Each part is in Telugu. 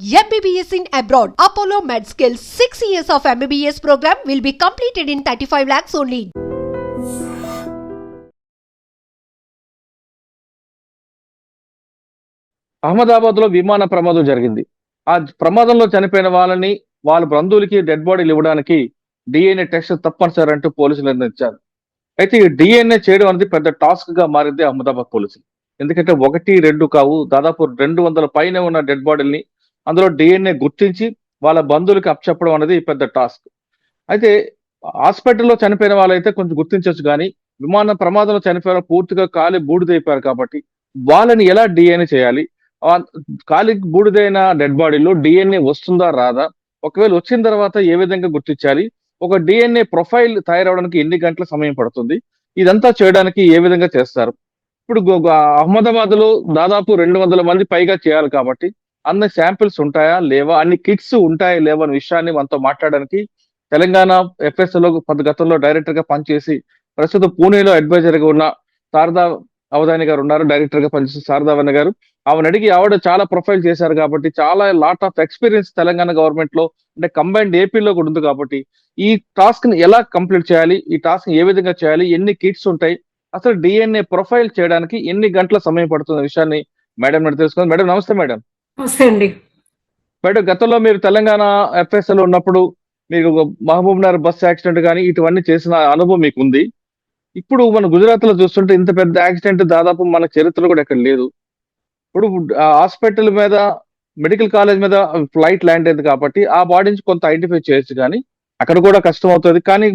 MBBS in abroad. Apollo MedSkill 6 years of MBBS program will be completed in 35 lakhs only. Ahmedabad లో విమాన ప్రమాదం జరిగింది. ఆ ప్రమాదంలో చనిపోయిన వాళ్ళ బంధువులకి డెడ్ బాడీలు ఇవ్వడానికి డిఎన్ఏ టెస్ట్ తప్పనిసరి అంటూ పోలీసులు నిర్ణయించారు. అయితే ఈ డిఎన్ఏ చేయడం అనేది పెద్ద టాస్క్ గా మారింది అహ్మదాబాద్ పోలీసులు. ఎందుకంటే 1, 2 కావు, దాదాపు 200 పైనే ఉన్న డెడ్ బాడీల్ని అందులో డిఎన్ఏ గుర్తించి వాళ్ళ బంధువులకి అప్పచెప్పడం అనేది పెద్ద టాస్క్. అయితే హాస్పిటల్లో చనిపోయిన వాళ్ళైతే కొంచెం గుర్తించవచ్చు, కానీ విమాన ప్రమాదంలో చనిపోయిన పూర్తిగా కాలి బూడిదైపోయారు కాబట్టి వాళ్ళని ఎలా డిఎన్ఏ చేయాలి? ఆ కాలి బూడిదైన డెడ్ బాడీలో డిఎన్ఏ వస్తుందా రాదా? ఒకవేళ వచ్చిన తర్వాత ఏ విధంగా గుర్తించాలి? ఒక డిఎన్ఏ ప్రొఫైల్ తయారవడానికి ఎన్ని గంటల సమయం పడుతుంది? ఇదంతా చేయడానికి ఏ విధంగా చేస్తారు? ఇప్పుడు అహ్మదాబాద్ లో దాదాపు 200 మంది పైగా చేయాలి కాబట్టి అన్ని శాంపిల్స్ ఉంటాయా లేవా, అన్ని కిట్స్ ఉంటాయా లేవా అనే విషయాన్ని మనతో మాట్లాడడానికి తెలంగాణ ఎఫ్ఎస్ఎల్ లో గతంలో డైరెక్టర్ గా పనిచేసి ప్రస్తుతం పూణేలో అడ్వైజర్ గా ఉన్న శారదా అవధాని గారు ఉన్నారు. డైరెక్టర్ గా పనిచేసిన శారదా అవధాని గారు, ఆవిడ చాలా ప్రొఫైల్ చేశారు కాబట్టి చాలా lot of experience Telangana government లో, అంటే కంబైన్డ్ ఏపీలో కూడా ఉంది కాబట్టి ఈ టాస్క్ ని ఎలా కంప్లీట్ చేయాలి, ఈ టాస్క్ ని ఏ విధంగా చేయాలి, ఎన్ని కిట్స్ ఉంటాయి, అసలు డిఎన్ఏ ప్రొఫైల్ చేయడానికి ఎన్ని గంటల సమయం పడుతున్న విషయాన్ని మేడం నేను తెలుసుకుందాం. మేడం నమస్తే. మేడం నమస్తే అండి. మేడం, గతంలో మీరు తెలంగాణ ఎఫ్ఎస్ఎల్ ఉన్నప్పుడు మీకు మహబూబ్ నగర్ బస్ యాక్సిడెంట్ కానీ ఇటువంటి చేసిన అనుభవం మీకు ఉంది. ఇప్పుడు మన గుజరాత్ లో చూస్తుంటే ఇంత పెద్ద యాక్సిడెంట్ దాదాపు మన చరిత్రలో కూడా ఎక్కడ లేదు. ఇప్పుడు హాస్పిటల్ మీద, మెడికల్ కాలేజ్ మీద ఫ్లైట్ ల్యాండ్ అయింది కాబట్టి ఆ బాడీ నుంచి కొంత ఐడెంటిఫై చేయొచ్చు, కానీ అక్కడ కూడా కష్టం అవుతుంది. కానీ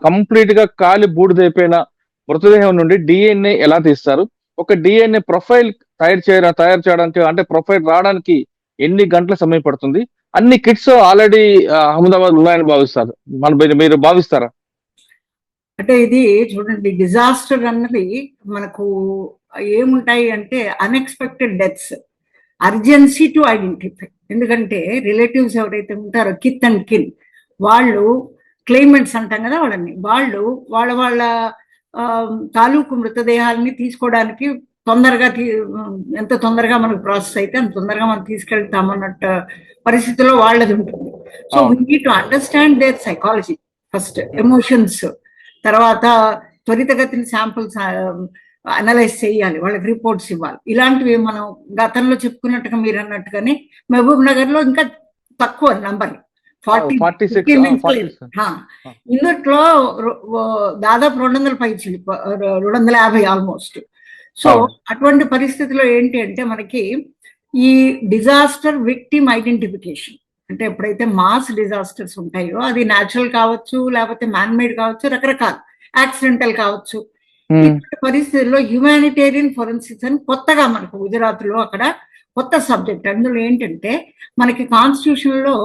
కంప్లీట్ గా కాలి బూడిదైపోయిన మృతదేహం నుండి డిఎన్ఏ ఎలా తీస్తారు? ఒక డిఎన్ఏ ప్రొఫైల్ తయారు చేయడానికి, అంటే ప్రొఫైల్ రావడానికి ఎన్ని గంటల సమయం పడుతుంది? అన్ని కిట్స్ ఆల్రెడీ అహ్మదాబాద్ ఉన్నాయని భావిస్తారు, మీరు భావిస్తారా? అంటే ఇది చూడండి, డిజాస్టర్ అన్నది మనకు ఏముంటాయి అంటే unexpected deaths, urgency to identify. ఎందుకంటే రిలేటివ్స్ ఎవరైతే ఉంటారో కిత్ అండ్ కిన్, వాళ్ళు క్లెయిమెంట్స్ అంటాం కదా, వాళ్ళు వాళ్ళ తాలూకు మృతదేహాలని తీసుకోవడానికి ఎంత తొందరగా మనకు ప్రాసెస్ అయితే అంత తొందరగా మనం తీసుకెళ్తామన్నట్టు పరిస్థితిలో వాళ్ళది ఉంటుంది. So we need to understand their psychology first, emotions, తర్వాత త్వరితగతిన శాంపుల్స్ అనలైజ్ చేయాలి, వాళ్ళకి రిపోర్ట్స్ ఇవ్వాలి. ఇలాంటివి మనం గతంలో చెప్పుకున్నట్టుగా మీరు అన్నట్టుగానే మహబూబ్ నగర్ లో ఇంకా తక్కువ నంబర్, 46. ఇందులో దాదాపు 250 ఆల్మోస్ట్. సో అటువంటి పరిస్థితిలో ఏంటి అంటే మనకి ఈ డిజాస్టర్ విక్టిమ్ ఐడెంటిఫికేషన్, అంటే ఎప్పుడైతే మాస్ డిజాస్టర్స్ ఉంటాయో, అది న్యాచురల్ కావచ్చు, లేకపోతే మ్యాన్ మేడ్ కావచ్చు, రకరకాల యాక్సిడెంటల్ కావచ్చు. ఇటువంటి పరిస్థితుల్లో హ్యుమానిటేరియన్ ఫోరెన్సిక్స్ అని కొత్తగా మనకు గుజరాత్ లో అక్కడ కొత్త సబ్జెక్ట్. అందులో ఏంటంటే మనకి కాన్స్టిట్యూషన్ లో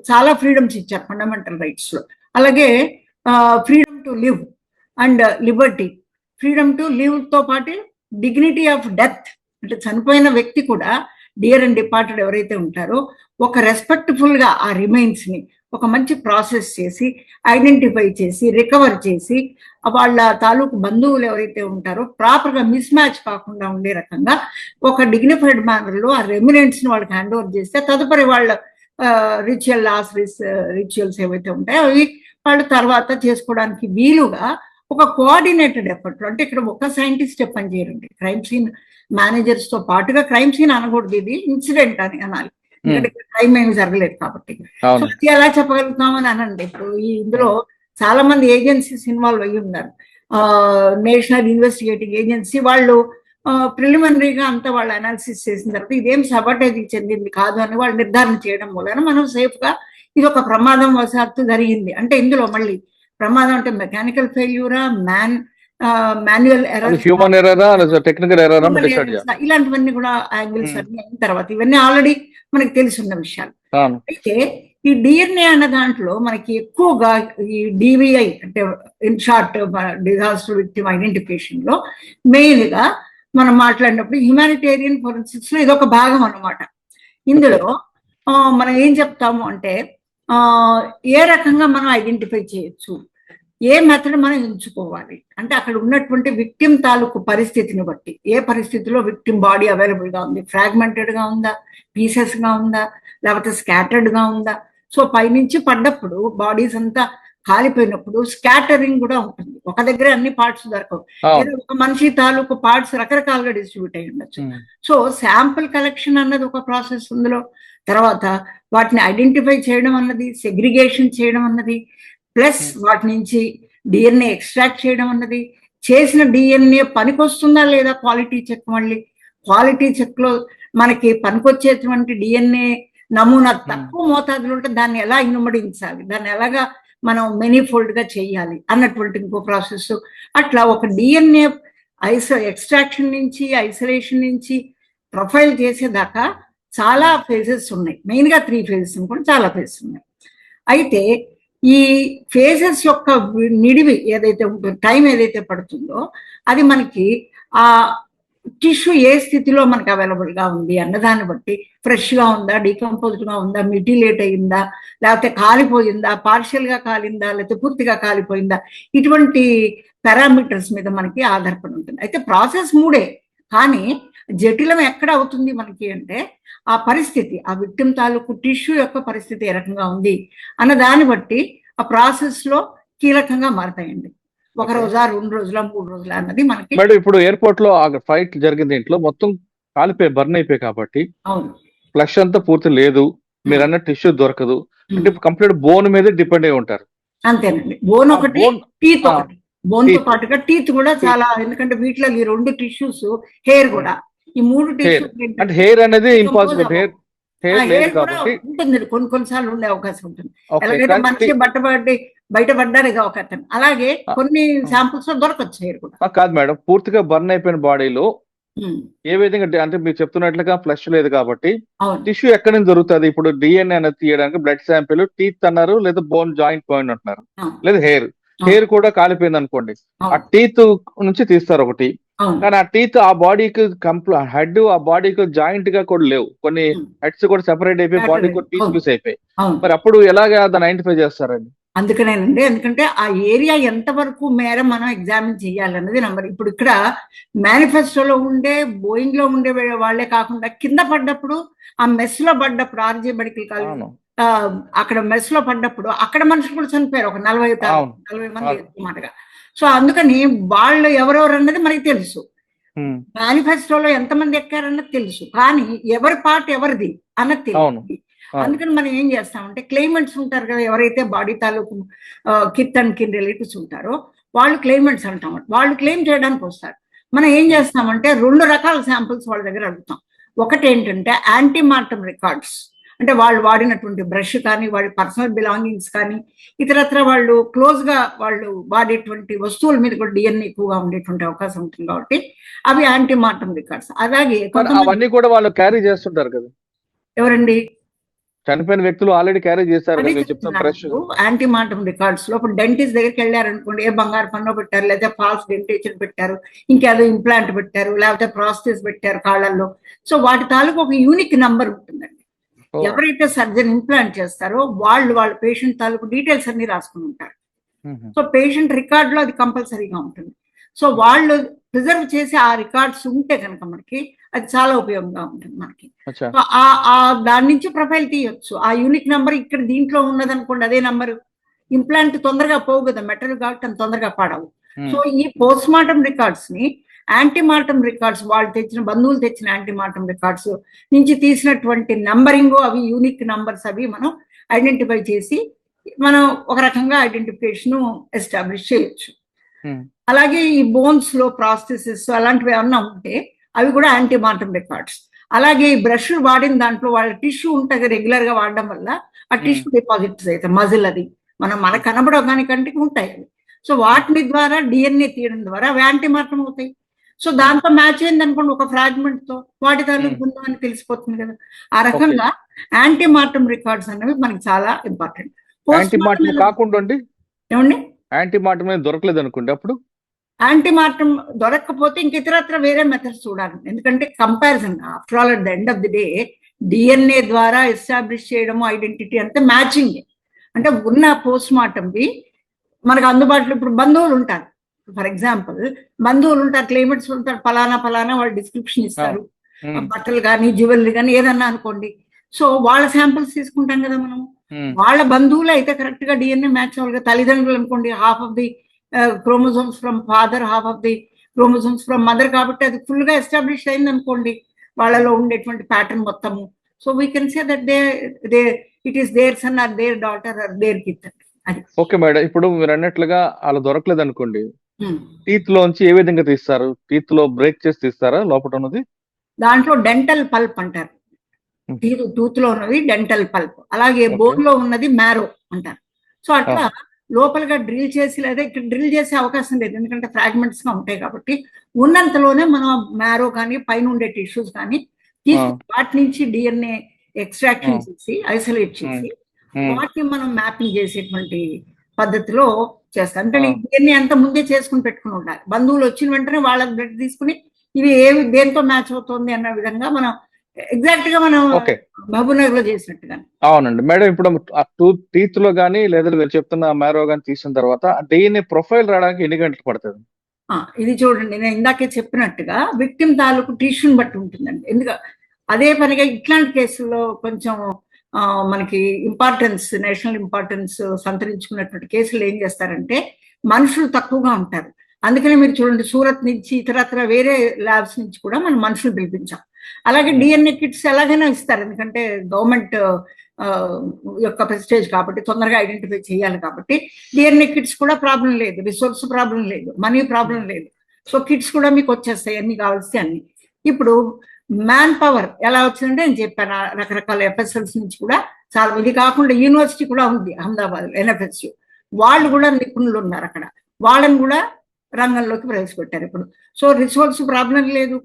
చాలా ఫ్రీడమ్స్ ఇచ్చారు ఫండమెంటల్ రైట్స్ లో. అలాగే freedom to live and Liberty, freedom to live తో పాటు డిగ్నిటీ ఆఫ్ డెత్, అంటే చనిపోయిన వ్యక్తి కూడా డియర్ అండ్ డిపార్టెడ్ ఎవరైతే ఉంటారో ఒక రెస్పెక్ట్ఫుల్ గా ఆ రిమైన్స్ ని ఒక మంచి ప్రాసెస్ చేసి ఐడెంటిఫై చేసి రికవర్ చేసి వాళ్ళ తాలూకు బంధువులు ఎవరైతే ఉంటారో ప్రాపర్ గా మిస్ మ్యాచ్ కాకుండా ఉండే రకంగా ఒక డిగ్నిఫైడ్ మేనర్ లో ఆ రెమినెంట్స్ ని వాళ్ళకి హ్యాండ్ ఓవర్ చేస్తే తదుపరి వాళ్ళ రిచువల్స్ ఏవైతే ఉంటాయో అవి వాళ్ళు తర్వాత చేసుకోవడానికి వీలుగా ఒక కోఆర్డినేటెడ్ ఎఫర్ట్. అంటే ఇక్కడ ఒక సైంటిస్ట్ పని చేయరండి, క్రైమ్ సీన్ మేనేజర్స్ తో పాటుగా, క్రైమ్ సీన్ అనకూడదు, ఇది ఇన్సిడెంట్ అని అనాలి, ఎందుకంటే క్రైమ్ ఏమి జరగలేదు కాబట్టి. సో అది ఎలా చెప్పగలుగుతామని అనండి. ఇప్పుడు ఇందులో చాలా మంది ఏజెన్సీస్ ఇన్వాల్వ్ అయ్యి ఉన్నారు. నేషనల్ ఇన్వెస్టిగేటింగ్ ఏజెన్సీ వాళ్ళు ప్రిలిమినరీగా అంతా వాళ్ళు అనాలిసిస్ చేసిన తర్వాత ఇదేం సబాటేజ్ చెందింది కాదు అని వాళ్ళు నిర్ధారణ చేయడం వలన మనం సేఫ్ గా ఇది ఒక ప్రమాదం వశాత్తు జరిగింది అంటే, ఇందులో మళ్ళీ ప్రమాదం అంటే మెకానికల్ ఫెయిల్యూరా, మాన్యువల్ ఎర్రర్, హ్యూమన్ ఎర్రరా, టెక్నికల్ ఎర్రరా, ఇలాంటివన్నీ కూడా యాంగిల్స్ అన్ని అయిన తర్వాత ఇవన్నీ ఆల్రెడీ మనకి తెలిసిన విషయాలు. అయితే ఈ డిఎన్ఏ అన్న దాంట్లో మనకి ఎక్కువగా ఈ డివిఐ అంటే in short disaster victim identification లో మెయిన్ గా మనం మాట్లాడినప్పుడు హ్యుమానిటేరియన్ ఫోరెన్సిక్స్ లో ఇదొక భాగం అన్నమాట. ఇందులో మనం ఏం చెప్తాము అంటే ఏ రకంగా మనం ఐడెంటిఫై చేయొచ్చు, ఏ మెథడ్ మనం ఎంచుకోవాలి అంటే అక్కడ ఉన్నటువంటి విక్టిమ్ తాలూకు పరిస్థితిని బట్టి, ఏ పరిస్థితిలో విక్టిమ్ బాడీ అవైలబుల్ గా ఉంది, ఫ్రాగ్మెంటెడ్ గా ఉందా, పీసెస్ గా ఉందా, లేకపోతే స్కాటర్డ్ గా ఉందా. సో పైనుంచి పడ్డప్పుడు బాడీస్ అంతా కాలిపోయినప్పుడు స్కాటరింగ్ కూడా ఉంటుంది, ఒక దగ్గర అన్ని పార్ట్స్ దొరకవు, లేదా ఒక మనిషి తాలూకు పార్ట్స్ రకరకాలుగా డిస్ట్రిబ్యూట్ అయి ఉండొచ్చు. సో శాంపుల్ కలెక్షన్ అన్నది ఒక ప్రాసెస్ ఉందిలో, తర్వాత వాటిని ఐడెంటిఫై చేయడం అన్నది, సెగ్రిగేషన్ చేయడం అన్నది, ప్లస్ వాటి నుంచి డిఎన్ఏ ఎక్స్ట్రాక్ట్ చేయడం అన్నది, చేసిన డిఎన్ఏ పనికొస్తుందా లేదా క్వాలిటీ చెక్, మళ్ళీ క్వాలిటీ చెక్ లో మనకి పనికొచ్చేటువంటి డిఎన్ఏ నమూనా తక్కువ మోతాదులో ఉంటే దాన్ని ఎలా ఇనుమడించాలి, దాన్ని ఎలాగా మనం మెనీఫోల్డ్ గా చేయాలి అన్నటువంటి ఇంకో ప్రాసెస్. అట్లా ఒక డిఎన్ఏ ఎక్స్ట్రాక్షన్ నుంచి, ఐసోలేషన్ నుంచి ప్రొఫైల్ చేసేదాకా చాలా ఫేజెస్ ఉన్నాయి, మెయిన్ గా 3 ఫేజెస్ కూడా చాలా ఫేజెస్ ఉన్నాయి. అయితే ఈ ఫేజెస్ యొక్క నిడివి ఏదైతే ఉంటుందో, టైం ఏదైతే పడుతుందో, అది మనకి ఆ టిష్యూ ఏ స్థితిలో మనకి అవైలబుల్ గా ఉంది అన్నదాన్ని బట్టి, ఫ్రెష్ గా ఉందా, డీకంపోజ్డ్ గా ఉందా, మిటిలేట్ అయిందా, లేకపోతే కాలిపోయిందా, పార్షియల్ గా కాలిందా, లేకపోతే పూర్తిగా కాలిపోయిందా, ఇటువంటి పారామీటర్స్ మీద మనకి ఆధారపడి ఉంటుంది. అయితే ప్రాసెస్ 3, కానీ జటిలం ఎక్కడ అవుతుంది మనకి అంటే ఆ పరిస్థితి, ఆ విక్టిమ్ తాలూకు టిష్యూ యొక్క పరిస్థితి ఏ రకంగా ఉంది అన్న దాన్ని బట్టి ఆ ప్రాసెస్ లో కీలకంగా మారతాయండి. 1 రోజా, 2 రోజుల, 3 రోజుల అన్నది మనకి. మేడం ఇప్పుడు ఎయిర్పోర్ట్ లో ఫైట్ జరిగింది, ఇంట్లో మొత్తం కాలిపోయి బర్న్ అయిపోయి కాబట్టి అవును, ఫ్లష్ అంతా పూర్తి లేదు, మీరు అన్న టిష్యూ దొరకదు, అంటే కంప్లీట్ బోన్ మీద డిపెండ్ అయి ఉంటారు. అంతేనండి, బోన్ ఒకటి, టీత్ ఒకటి, బోన్ తో పాటుగా టీత్ కూడా చాలా, ఎందుకంటే వీటిలో ఈ 2 టిష్యూస్, హెయిర్ కూడా, ఈ 3 టిష్యూస్ అంటే హెయిర్ అనేది ఇంపాసిబుల్, హెయిర్ లేదు కాబట్టి ఉంటుంది, కొన్నిసార్లు ఉండే అవకాశం ఉంటుంది. ఎలాగైతే మనిషి బయటపడ్డారు ఒక అతను, అలాగే కొన్ని శాంపుల్స్ లో దొరకచ్చు హెయిర్ కూడా. కాదు మేడం, పూర్తిగా బర్న్ అయిపోయిన బాడీలో ఏ విధంగా, అంటే మీరు చెప్తున్నట్లుగా ఫ్లష్ లేదు కాబట్టి టిష్యూ ఎక్కడి నుంచి దొరుకుతుంది? ఇప్పుడు డిఎన్ఏ అనేది తీయడానికి బ్లడ్ శాంపిల్, టీత్ అన్నారు, లేదా బోన్ జాయింట్ పాయింట్ అంటున్నారు, లేదా హెయిర్ కూడా కాలిపోయింది అనుకోండి, ఆ టీత్ నుంచి తీస్తారు ఒకటి, కానీ ఆ టీత్ ఆ బాడీకి హెడ్, ఆ బాడీకి జాయింట్ గా కూడా లేవు, కొన్ని హెడ్స్ కూడా సెపరేట్ అయిపోయి బాడీ కూడా టీత్ పీస్ అయిపోయి, మరి అప్పుడు ఎలాగా దాన్ని ఐడెంటిఫై చేస్తారండి? అందుకనేనండి, ఎందుకంటే ఆ ఏరియా ఎంతవరకు మేర మనం ఎగ్జామిన్ చేయాలన్నది నెంబర్. ఇప్పుడు ఇక్కడ మేనిఫెస్టోలో ఉండే, బోయింగ్ లో ఉండే వాళ్లే కాకుండా కింద పడ్డప్పుడు, ఆ మెస్ లో పడ్డప్పుడు, ఆర్జే మెడికల్ కాలేజ్ అక్కడ మెస్ లో పడ్డప్పుడు అక్కడ మనుషులు కూడా చనిపోయారు, ఒక 40 మంది మాటగా. సో అందుకని వాళ్ళు ఎవరెవరు అన్నది మనకి తెలుసు, మేనిఫెస్టోలో ఎంతమంది ఎక్కారన్నది తెలుసు, కానీ ఎవరి పార్ట్ ఎవరిది అన్నది తెలియదు. అందుకని మనం ఏం చేస్తామంటే, క్లెయిమెంట్స్ ఉంటారు కదా, ఎవరైతే బాడీ తాలూకు కిత్ అండ్ కిన్ రిలేటివ్స్ ఉంటారో వాళ్ళు క్లెయిమెంట్స్ అంటాం, వాళ్ళు క్లెయిమ్ చేయడానికి వస్తారు. మనం ఏం చేస్తామంటే 2 రకాల శాంపుల్స్ వాళ్ళ దగ్గర అడుగుతాం. ఒకటి ఏంటంటే యాంటీమార్టం రికార్డ్స్, అంటే వాళ్ళు వాడినటువంటి బ్రష్ కానీ, వాళ్ళ పర్సనల్ బిలాంగింగ్స్ కానీ, ఇతరత్ర వాళ్ళు క్లోజ్ గా వాళ్ళు వాడేటువంటి వస్తువుల మీద కూడా డిఎన్ఏ ఎక్కువగా ఉండేటువంటి అవకాశం ఉంటుంది కాబట్టి అవి యాంటీమార్టం రికార్డ్స్. అలాగే అవన్నీ కూడా వాళ్ళు క్యారీ చేస్తుంటారు కదా, ఎవరండి? చనిపోయిన వ్యక్తులు ఆల్రెడీ క్యారీ చేస్తారు. యాంటీమార్టం రికార్డ్స్ లో ఇప్పుడు డెంటిస్ట్ దగ్గరికి వెళ్ళారనుకోండి, ఏ బంగారు పన్ను పెట్టారు, లేదా ఫాల్స్ డెంటేషన్ పెట్టారు, ఇంకేదో ఇంప్లాంట్ పెట్టారు, లేకపోతే ప్రాస్థెస్ పెట్టారు కాళ్ళల్లో. సో వాటి తాలూకు ఒక యూనిక్ నంబర్ ఉంటుందండి. ఎవరైతే సర్జన్ ఇంప్లాంట్ చేస్తారో వాళ్ళ పేషెంట్ తాలూకు డీటెయిల్స్ అన్ని రాసుకుని ఉంటారు. సో పేషెంట్ రికార్డ్ లో అది కంపల్సరీగా ఉంటుంది. సో వాళ్ళు ప్రిజర్వ్ చేసి ఆ రికార్డ్స్ ఉంటే కనుక మనకి అది చాలా ఉపయోగంగా ఉంటుంది మనకి. దాని నుంచి ప్రొఫైల్ తీయొచ్చు. ఆ యూనిక్ నంబర్ ఇక్కడ దీంట్లో ఉన్నది అనుకోండి, అదే నంబర్, ఇంప్లాంట్ తొందరగా పోవు కదా, మెటల్ కాబట్టి అంత తొందరగా పాడవు. సో ఈ పోస్ట్ మార్టం రికార్డ్స్ ని యాంటీమార్టం రికార్డ్స్, వాళ్ళు తెచ్చిన బంధువులు తెచ్చిన యాంటీమార్టం రికార్డ్స్ నుంచి తీసినటువంటి నంబరింగ్, అవి యూనిక్ నంబర్స్, అవి మనం ఐడెంటిఫై చేసి మనం ఒక రకంగా ఐడెంటిఫికేషన్ ఎస్టాబ్లిష్ చేయొచ్చు. అలాగే ఈ బోన్స్ లో ప్రాస్థెసిస్ అలాంటివి ఏమన్నా ఉంటే అవి కూడా యాంటీమార్టం రికార్డ్స్. అలాగే ఈ బ్రష్ వాడిన దాంట్లో వాళ్ళ టిష్యూ ఉంటుంది, రెగ్యులర్ గా వాడడం వల్ల ఆ టిష్యూ డిపాజిట్స్ అయితే మజిల్, అది మనకు కనబడగానే కంటికి ఉంటాయి అవి. సో వాటిని ద్వారా డిఎన్ఏ తీయడం ద్వారా అవి యాంటీమార్టం అవుతాయి. సో దాంతో మ్యాచ్ అయింది అనుకోండి ఒక ఫ్రాగ్మెంట్ తో, వాటి తాలూకు ఉందో అని తెలిసిపోతుంది కదా. ఆ రకంగా యాంటీమార్టం రికార్డ్స్ అనేవి మనకి చాలా ఇంపార్టెంట్. కాకుండా ఏమండి, యాంటీమార్టం దొరకలేదు అనుకోండి, అప్పుడు యాంటీమార్టం దొరకకపోతే ఇంక ఇతరత్ర వేరే మెథడ్స్ చూడాలి. ఎందుకంటే comparison, after all at the end of the day DNA ద్వారా ఎస్టాబ్లిష్ చేయడము ఐడెంటిటీ అంతే మ్యాచింగ్. అంటే ఉన్న పోస్ట్ మార్టంవి మనకు అందుబాటులో ఇప్పుడు బంధువులు ఉంటారు. ఫర్ ఎగ్జాంపుల్ బంధువులు ఉంటారు, క్లైమేట్స్ ఉంటారు, ఫలానా వాళ్ళు డిస్క్రిప్షన్ ఇస్తారు. బట్టలు కానీ జ్యువెలరీ కానీ ఏదన్నా అనుకోండి. సో వాళ్ళ శాంపిల్స్ తీసుకుంటాం కదా మనం. వాళ్ళ బంధువులు అయితే కరెక్ట్ గా డిఎన్ఏ మ్యాచ్ అవ్వాలి. తల్లిదండ్రులు అనుకోండి, half of the chromosomes from father, half of the chromosomes from mother, కాబట్టి అది ఫుల్ గా ఎస్టాబ్లిష్ అయింది అనుకోండి వాళ్ళలో ఉండేటువంటి ప్యాటర్న్ మొత్తము. So we can say that they it is their son or their daughter or their kid. అది ఓకే మేడం. ఇప్పుడు మీరు అన్నట్లుగా అలా దొరకలేదు అనుకోండి, టీత్ లోంచి ఏ విధంగా తీస్తారు? టీత్ లో బ్రేక్ చేసి తీస్తారా లోపల ఉన్నది? దాంట్లో డెంటల్ పల్ప్ అంటారు. టూత్ లో ఉన్నది డెంటల్ పల్ప్, అలాగే బోన్ లో ఉన్నది మ్యారో అంటారు. సో అట్లా లోపలగా డ్రిల్ చేసి, లేదా ఇక్కడ డ్రిల్ చేసే అవకాశం లేదు, ఎందుకంటే ఫ్రాగ్మెంట్స్ గా ఉంటాయి కాబట్టి. ఉన్నంతలోనే మనం మ్యారో కానీ పైన ఉండే టిష్యూస్ కానీ తీసుకుని వాటి నుంచి డిఎన్ఏ ఎక్స్ట్రాక్షన్ చేసి ఐసోలేట్ చేసి వాటిని మనం మ్యాపింగ్ చేసేటువంటి పద్ధతిలో చేస్తాం. అంటే డిఎన్ఏ అంతా ముందే చేసుకుని పెట్టుకుని ఉండాలి. బంధువులు వచ్చిన వెంటనే వాళ్ళ బ్లడ్ తీసుకుని ఇవి ఏవి దేంతో మ్యాచ్ అవుతుంది అన్న విధంగా మనం ఎగ్జాక్ట్ గా మనం మహబూబ్నగర్ లో చేసినట్టుగా. అవునండి మేడం. ఇప్పుడు టీత్ లో కానీ లేదా మీరు చెప్తున్న మ్యారో కానీ తీసిన తర్వాత డిఎన్ఏ ప్రొఫైల్ రావడానికి ఎన్ని గంటలు పడుతుంది? ఇది చూడండి, నేను ఇందాకే చెప్పినట్టుగా విక్టిమ్ తాలూకు టిష్యూని బట్టి ఉంటుందండి. ఎందుకంటే అదే పనిగా ఇట్లాంటి కేసుల్లో కొంచెం మనకి ఇంపార్టెన్స్, నేషనల్ ఇంపార్టెన్స్ సంతరించుకున్నటువంటి కేసులు ఏం చేస్తారంటే మనుషులు తక్కువగా ఉంటారు. అందుకనే మీరు చూడండి, సూరత్ నుంచి ఇతరత్ర వేరే ల్యాబ్స్ నుంచి కూడా మనం మనుషులు పిలిపించాం. అలాగే డిఎన్ఏ కిట్స్ ఎలాగైనా ఇస్తారు, ఎందుకంటే గవర్నమెంట్ యొక్క ప్రెస్టేజ్ కాబట్టి తొందరగా ఐడెంటిఫై చేయాలి కాబట్టి డిఎన్ఏ కిట్స్ కూడా ప్రాబ్లం లేదు, రిసోర్స్ ప్రాబ్లం లేదు, మనీ ప్రాబ్లం లేదు. సో కిట్స్ కూడా మీకు వచ్చేస్తాయి అన్ని కావాల్సి అన్ని. ఇప్పుడు మ్యాన్ పవర్ ఎలా వచ్చిందంటే నేను చెప్పాను, రకరకాల ఎఫ్ఎస్ఎల్స్ నుంచి కూడా చాలా. ఇది కాకుండా యూనివర్సిటీ కూడా ఉంది అహ్మదాబాద్, ఎన్ఎఫ్ఎస్యు, వాళ్ళు కూడా నిపుణులు ఉన్నారు అక్కడ, వాళ్ళని కూడా రంగంలోకి ప్రవేశపెట్టారు ఇప్పుడు. సో రిసోర్స్ ప్రాబ్లం లేదు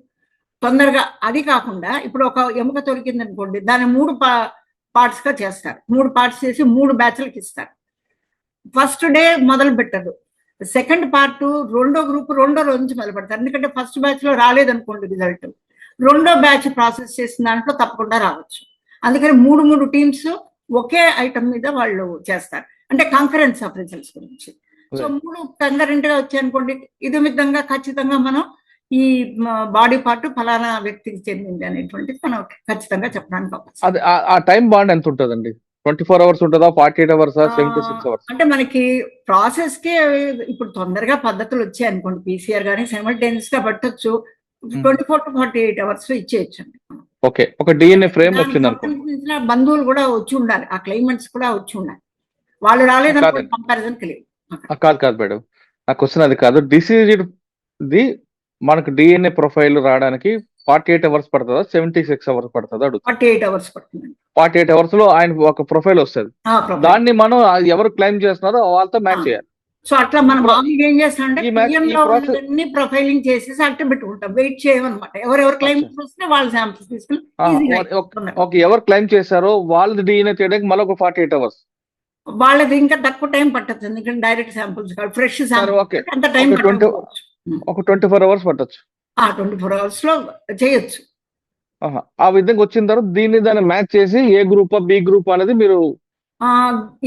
తొందరగా. అది కాకుండా ఇప్పుడు ఒక ఎముక తొలికింది అనుకోండి, దాన్ని 3 పార్ట్స్ గా చేస్తారు. 3 పార్ట్స్ చేసి 3 బ్యాచ్లకు ఇస్తారు. ఫస్ట్ డే మొదలు పెట్టదు, సెకండ్ పార్ట్ రెండో గ్రూప్ రెండో రోజు నుంచి మొదలు పెడతారు. ఎందుకంటే ఫస్ట్ బ్యాచ్ లో రాలేదనుకోండి రిజల్ట్, రెండో బ్యాచ్ ప్రాసెస్ చేసిన దాంట్లో తప్పకుండా రావచ్చు. అందుకని 3 టీమ్స్ ఒకే ఐటమ్ మీద వాళ్ళు చేస్తారు, అంటే కాంకరెన్స్ ఆఫ్ రిజల్ట్స్ గురించి. సో 3 కంకరెంట్ గా వచ్చాయనుకోండి, ఇది విధంగా ఖచ్చితంగా మనం ఈ బాడీ పార్ట్ ఫలానా వ్యక్తికి చెందింది అనేటువంటిది మనం ఖచ్చితంగా చెప్పడానికి అవకాశం. అది ఆ టైం బాండ్ ఎంత ఉంటుందండి? 24 hours ఉంటుందా, 48 hours, 76 hours? అంటే మనకి ప్రాసెస్ కి ఇప్పుడు తొందరగా పద్ధతులు వచ్చాయి అనుకోండి, పీసీఆర్ కానీ సైమల్టేనియస్ గా పట్టొచ్చు, 24 to 48 hours లో ఇచ్చేయచ్చు అండి. ఓకే, ఒక డిఎన్ఏ ఫ్రేమ్ వచ్చింది అనుకోండి, బంధువులు కూడా వచ్చి ఉండాలి, ఆ క్లైమెంట్స్ కూడా వచ్చి ఉండాలి. వాళ్ళు రాలేదనుకోండి కంపారిజన్ కి లేదు. కాదు మేడం, నా క్వశ్చన్ అది కాదు. డిసీజ్డ్ ది మనకు డిఎన్ఏ ప్రొఫైల్ రావడానికి 48 hours పడుతుందా, 76 hours పడుతుందా? 48 hours పడుతుంది. 48 hours లో ఆయన ఒక ప్రొఫైల్ వస్తుంది, దాన్ని మనం ఎవరు క్లైమ్ చేస్తున్నారో వాళ్ళతో మ్యాచ్ చేయాలి. సో అట్లా మనం మామూలుగా ఏం చేస్తామంటే ప్రొఫైలింగ్ చేసేసి అట్ట పెట్టుకుంటాం, వెయిట్ చేయమన్నమాట. ఎవరెవరు క్లైమ్ వస్తే వాళ్ళ శాంపిల్స్ తీసుకుని ఎవరు క్లైమ్ చేశారో వాళ్ళది డిఎన్ఏ చేయడానికి మళ్ళీ ఒక 48 hours. వాళ్ళది ఇంకా తక్కువ టైం పట్టచ్చు, ఎందుకంటే డైరెక్ట్ శాంపిల్స్ కాదు, ఫ్రెష్ శాంపిల్స్ అంత టైం ఒక 24 hours పట్టచ్చు. 24 hours లో చేయొచ్చు. ఆ విధంగా వచ్చిన తర్వాత దాన్ని మ్యాచ్ చేసి ఏ గ్రూప్ బి గ్రూప్ అనేది మీరు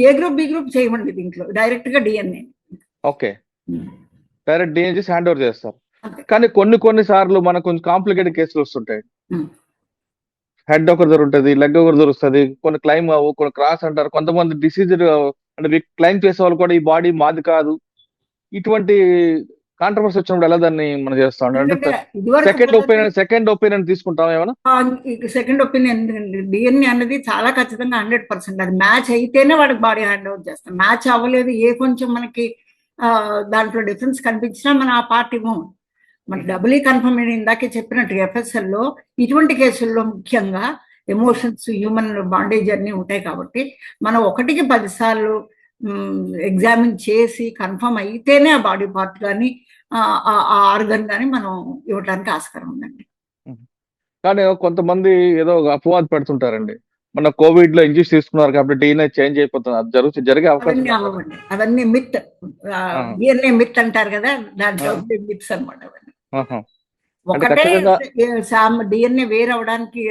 ఏ గ్రూప్ బి గ్రూప్ చేయమండి, దీంట్లో డైరెక్ట్ గా డిఎన్ఏ. ఓకే, డైరెక్ట్ డిఎన్ఏ చేసి హ్యాండ్ ఓవర్ చేస్తారు. కానీ కొన్ని సార్లు మనకు కొంచెం కాంప్లికేటెడ్ కేసులు వస్తుంటాయి. హెడ్ ఒకరి దగ్గర ఉంటుంది, లెగ్ ఒకరి దగ్గర వస్తుంది, కొన్ని క్లైమ్ అవ్వు, కొన్ని క్రాస్ అంటారు, కొంతమంది డిసీజ్ అంటే క్లైమ్ చేసే వాళ్ళు కూడా ఈ బాడీ మాది కాదు. ఇటువంటి కాంట్రవర్సీ వచ్చినప్పుడు ఎలా దాన్ని మనం చేస్తాం? అంటే సెకండ్ ఒపీనియన్ తీసుకుంటాం ఏమైనా? సెకండ్ ఒపీనియన్ డిఎన్ఏ అనేది చాలా ఖచ్చితంగా 100%. అది మ్యాచ్ అయితేనే వాడికి బాడీ హ్యాండ్ ఓవర్ చేస్తాం. మ్యాచ్ అవ్వలేదు, ఏ కొంచెం మనకి దాంట్లో డిఫరెన్స్ కనిపించినా మనం ఆ పార్ట్ ఇవ్వము. మనకి డబుల్ కన్ఫర్మ్ ఇందాకే చెప్పినట్టు ఎఫ్ఎస్ఎల్ లో ఇటువంటి కేసుల్లో ముఖ్యంగా ఎమోషన్స్, హ్యూమన్ బాండేజ్ అన్ని ఉంటాయి కాబట్టి మనం 1కి 10 సార్లు ఎగ్జామిన్ చేసి కన్ఫర్మ్ అయితేనే ఆ బాడీ పార్ట్ కానీ ఆ ఆర్గన్ కానీ మనం ఇవ్వడానికి ఆస్కారం ఉందండి. కానీ కొంతమంది ఏదో అపవాదు పెడుతుంటారండి, మన కోవిడ్ లో ఇంజెక్షన్ తీసుకున్నారు కాబట్టి డిఎన్ఏ చేంజ్ అయిపోతుంది, అది జరిగే అవకాశం? అవన్నీ మిత్, డిఎన్ఏ మిత్ అంటారు కదా, దాంట్లో మిత్స్ అనమాట. ఒకటే డిఎన్ఏ వేరే అవడానికి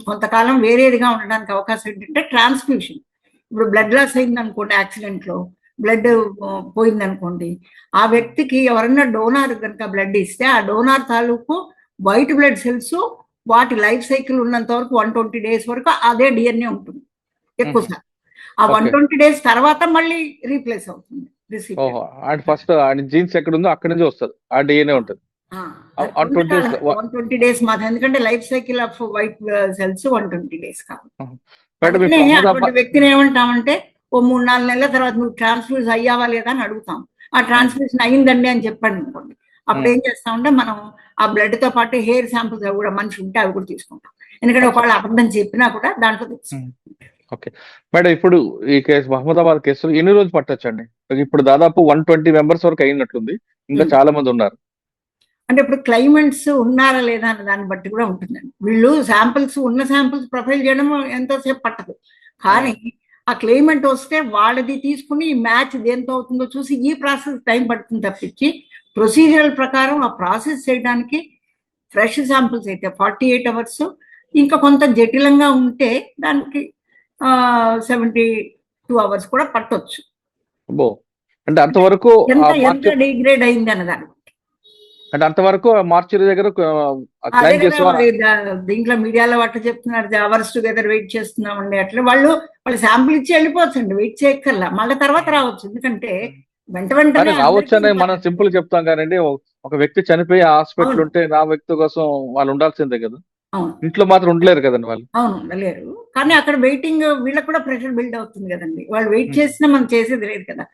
కొంతకాలం వేరేదిగా ఉండడానికి అవకాశం ఏంటంటే ట్రాన్స్ఫ్యూషన్. ఇప్పుడు బ్లడ్ లాస్ అయింది అనుకోండి యాక్సిడెంట్ లో, బ్లడ్ పోయిందనుకోండి, ఆ వ్యక్తికి ఎవరన్నా డోనార్ కనుక బ్లడ్ ఇస్తే ఆ డోనార్ తాలూకు వైట్ బ్లడ్ సెల్స్ వాటి లైఫ్ సైకిల్ ఉన్నంత వరకు 120 days వరకు అదే డిఎన్ఏ ఉంటుంది ఎక్కువ సార్. ఆ 120 days తర్వాత మళ్ళీ రీప్లేస్ అవుతుంది recipient. ఓహో, అండ్ ఫస్ట్ ఆయన జీన్స్ ఎక్కడ ఉందో అక్కడి నుంచి వస్తుంది, ఆ డిఎన్ఏ ఉంటుంది. ఆ, ఆ 20 days 120 days మాత్రం, ఎందుకంటే life cycle off white cells 120 days కాబట్టి. మేడం అందుకనే ఇప్పుడు అటువంటి అహ్మదాబాద్ వ్యక్తిని ఏమంటామంటే ఓ 3-4 నెలల తర్వాత నువ్వు ట్రాన్స్ఫ్యూజ్ అయ్యావా లేదా అని అడుగుతాం. ఆ ట్రాన్స్ఫ్యూజన్ అయిందండి అని చెప్పాడు అనుకోండి, అప్పుడు ఏం చేస్తామంటే మనం ఆ బ్లడ్ తో పాటు హెయిర్ శాంపుల్స్ అవి కూడా మనిషి ఉంటే అవి కూడా తీసుకుంటాం. ఎందుకంటే ఒకవేళ అబద్ధం చెప్పినా కూడా దాంట్లో తెలుస్తుంది. ఓకే మేడం, ఇప్పుడు ఈ కేసు అహ్మదాబాద్ కేసులో ఎన్ని రోజులు పట్టొచ్చండి? ఇప్పుడు దాదాపు 120 members వరకు అయినట్లుంది, ఇంకా చాలా మంది ఉన్నారు. అంటే ఇప్పుడు క్లైమెంట్స్ ఉన్నారా లేదా అన్న దాన్ని బట్టి కూడా ఉంటుందండి. వీళ్ళు ఉన్న శాంపిల్స్ ప్రొఫైల్ చేయడం ఎంతోసేపు పట్టదు, కానీ ఆ క్లైమెంట్ వస్తే వాళ్ళది తీసుకుని మ్యాచ్ దేంతో అవుతుందో చూసి ఈ ప్రాసెస్ టైం పడుతుంది తప్పించి, ప్రొసీజరల్ ప్రకారం ఆ ప్రాసెస్ చేయడానికి ఫ్రెష్ శాంపిల్స్ అయితే 48 hours, ఇంకా కొంత జటిలంగా ఉంటే దానికి 72 hours కూడా పట్టొచ్చు. అంటే అంతవరకు ఎంత డిగ్రేడ్ అయింది అన్నదాన్ని. అంటే అంతవరకు మార్చి దగ్గర క్లైమ్ చేసేవారు. దీంట్లో మీడియాలో వాటి చెప్తున్నారు అవర్స్ టుగెదర్ వెయిట్ చేస్తున్నామండి, అట్లా వాళ్ళు శాంపుల్ ఇచ్చి వెళ్ళిపోవచ్చండి, వెయిట్ చేయక్కర్లా, మళ్ళీ తర్వాత రావచ్చు. ఎందుకంటే వెంటనే రావచ్చు అని మనం సింపుల్ చెప్తాం కానీ ఒక వ్యక్తి చనిపోయి హాస్పిటల్ ఉంటే నా వ్యక్తి కోసం వాళ్ళు ఉండాల్సిందే కదా, ఇంట్లో మాత్రం ఉండలేరు కదండి వాళ్ళు. అవును, ఉండలేరు, కానీ అక్కడ వెయిటింగ్ వీళ్ళకి కూడా ప్రెషర్ బిల్డ్ అవుతుంది కదండి. వాళ్ళు వెయిట్ చేసినా మనం చేసేది లేదు కదా,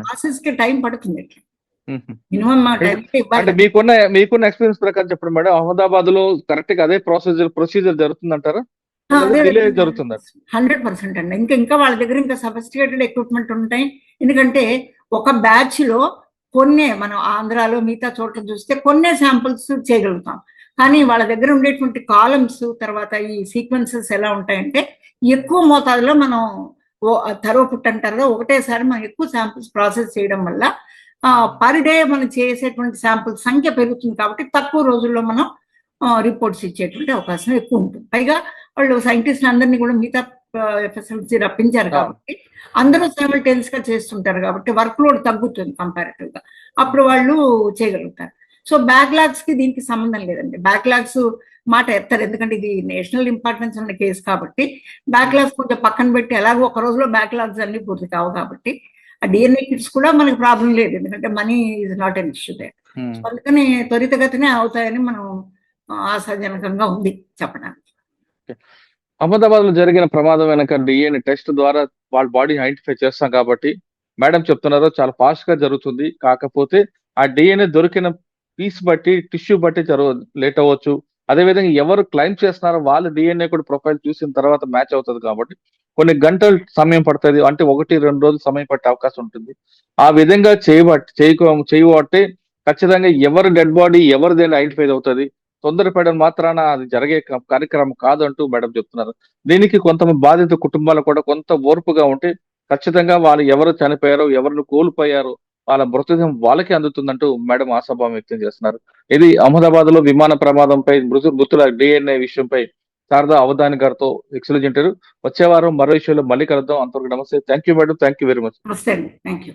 ప్రాసెస్ కి టైం పడుతుంది. మినిమం అంటే మీకున్న ఎక్స్పీరియన్స్ ప్రకారం చెప్పండి మేడం, అహ్మదాబాద్ లో కరెక్ట్ గా అదే ప్రొసీజర్ జరుగుతుందంటారా? జరుగుతుంది 100% అండి. ఇంకా వాళ్ళ దగ్గర ఇంకా సఫిస్టికేటెడ్ ఎక్విప్మెంట్ ఉంటాయి. ఎందుకంటే ఒక బ్యాచ్ లో కొన్నే, మనం ఆంధ్రాలో మిగతా చోట్ల చూస్తే కొన్నే శాంపుల్స్ చేయగలుగుతాం, కానీ వాళ్ళ దగ్గర ఉండేటువంటి కాలమ్స్ తర్వాత ఈ సీక్వెన్సెస్ ఎలా ఉంటాయంటే ఎక్కువ మోతాదులో మనం థరోపుట్ అంటారు, ఒకటేసారి మనం ఎక్కువ శాంపుల్స్ ప్రాసెస్ చేయడం వల్ల పర్ డే మనం చేసేటువంటి శాంపుల్ సంఖ్య పెరుగుతుంది, కాబట్టి తక్కువ రోజుల్లో మనం రిపోర్ట్స్ ఇచ్చేటువంటి అవకాశం ఎక్కువ ఉంటుంది. పైగా వాళ్ళు సైంటిస్ట్ అందరినీ కూడా మిగతా ఫెసిలిటీ రప్పించారు కాబట్టి అందరూ సైమల్టేనియస్ గా చేస్తుంటారు కాబట్టి వర్క్ లోడ్ తగ్గుతుంది కంపారిటివ్ గా, అప్పుడు వాళ్ళు చేయగలుగుతారు. సో బ్యాక్లాగ్స్ కి దీనికి సంబంధం లేదండి, బ్యాక్లాగ్స్ మాట ఎత్తారు, ఎందుకంటే ఇది నేషనల్ ఇంపార్టెన్స్ ఉన్న కేసు కాబట్టి బ్యాక్లాగ్స్ కొంచెం పక్కన పెట్టి, ఎలాగో ఒక రోజులో బ్యాక్లాగ్స్ అన్ని పూర్తి కావు కాబట్టి ఆ డిఎన్ఏ కిట్స్ కూడా మనకి ప్రాబ్లం లేదు, ఎందుకంటే money is not an issue they. అందుకని త్వరితగతినే అవుతాయని మనం ఆశాజనకంగా ఉంది చెప్పడానికి. అహ్మదాబాద్ లో జరిగిన ప్రమాదం వెనక డిఎన్ఏ టెస్ట్ ద్వారా వాళ్ళ బాడీ ఐడెంటిఫై చేస్తాం కాబట్టి మేడం చెప్తున్నారు చాలా ఫాస్ట్ గా జరుగుతుంది, కాకపోతే ఆ డిఎన్ఏ దొరికిన పీస్ బట్టి టిష్యూ బట్టి లేట్ అవ్వచ్చు. అదేవిధంగా ఎవరు క్లైమ్ చేస్తున్నారో వాళ్ళ డిఎన్ఏ కూడా ప్రొఫైల్ చూసిన తర్వాత మ్యాచ్ అవుతుంది కాబట్టి కొన్ని గంటలు సమయం పడుతుంది, అంటే 1-2 రోజులు సమయం పట్టే అవకాశం ఉంటుంది. ఆ విధంగా చేయబట్టే ఖచ్చితంగా ఎవరి డెడ్ బాడీ ఎవరిదైనా ఐడెంటిఫై అవుతుంది, తొందరపడడం మాత్రాన అది జరిగే కార్యక్రమం కాదంటూ మేడం చెప్తున్నారు. దీనికి కొంతమంది బాధిత కుటుంబాలు కూడా కొంత ఓర్పుగా ఉంటే ఖచ్చితంగా వాళ్ళు ఎవరు చనిపోయారో ఎవరిని కోల్పోయారో వాళ్ళ మృతదేహం వాళ్ళకి అందుతుందంటూ మేడం ఆశాభావం వ్యక్తం చేస్తున్నారు. ఇది అహ్మదాబాద్ లో విమాన ప్రమాదంపై మృతుల డిఎన్ఏ విషయంపై శారదా అవధాని గారితో ఎక్సలెంట్ ఇంటర్వ్యూ. వచ్చే వారం మరో విషయంలో మళ్ళీ కలుద్దాం. అంతవరకు నమస్తే. Thank you madam, thank you very much. నమస్తే అండి, థ్యాంక్ యూ.